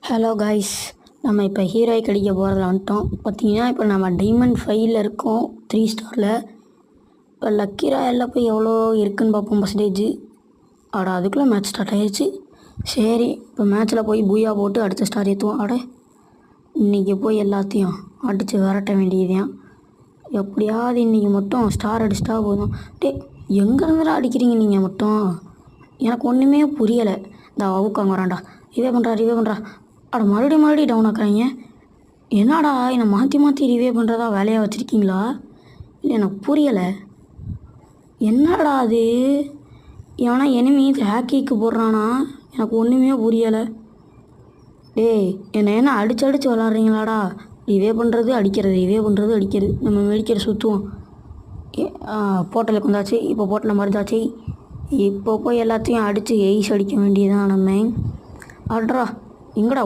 Hello guys, நம்ம இப்போ ஹீரோய்க்கு அடிக்க போகிறதுல வந்துட்டோம். பார்த்தீங்கன்னா இப்போ நம்ம டைமண்ட் 5ல் இருக்கோம், 3 ஸ்டாரில். இப்போ லக்கி ராயலில் போய் எவ்வளோ இருக்குதுன்னு பார்ப்போம் பர்சன்டேஜ். அதுக்குள்ளே மேட்ச் ஸ்டார்ட் ஆகிடுச்சு. சரி, இப்போ மேட்ச்சில் போய் பூயா போட்டு அடுத்த ஸ்டார் ஏற்றுவோம். இன்றைக்கி போய் எல்லாத்தையும் அடித்து விரட்ட வேண்டியதுதான். எப்படியாவது இன்றைக்கி மட்டும் ஸ்டார் அடிச்சிட்டா போதும். எங்கேருந்துடா அடிக்கிறீங்க நீங்கள் மட்டும்? எனக்கு ஒன்றுமே புரியலை. இந்த அவுக்காங்க வரான்டா, ரிவே பண்ணுறா. மறுபடியும் டவுன் ஆக்குறாங்க. என்னடா என்னை மாற்றி ரிவே பண்ணுறதா வேலையாக வச்சுருக்கீங்களா? இல்லை, எனக்கு புரியலை. என்னடா அது? எவனா எனிமி ஹேக்கிக்கு போடுறானா? எனக்கு ஒன்றுமே புரியலை. என்னை என்ன அடித்து விளாட்றீங்களாடா? ரிவே பண்ணுறது அடிக்கிறது. நம்ம மெடிக்கல் சுற்றுவோம். போட்டலுக்கு வந்தாச்சு. இப்போ போட்டலில் மருந்தாச்சு. இப்போ போய் எல்லாத்தையும் அடித்து எய்ஸ் அடிக்க வேண்டியதான் நம்ம. எங்கடா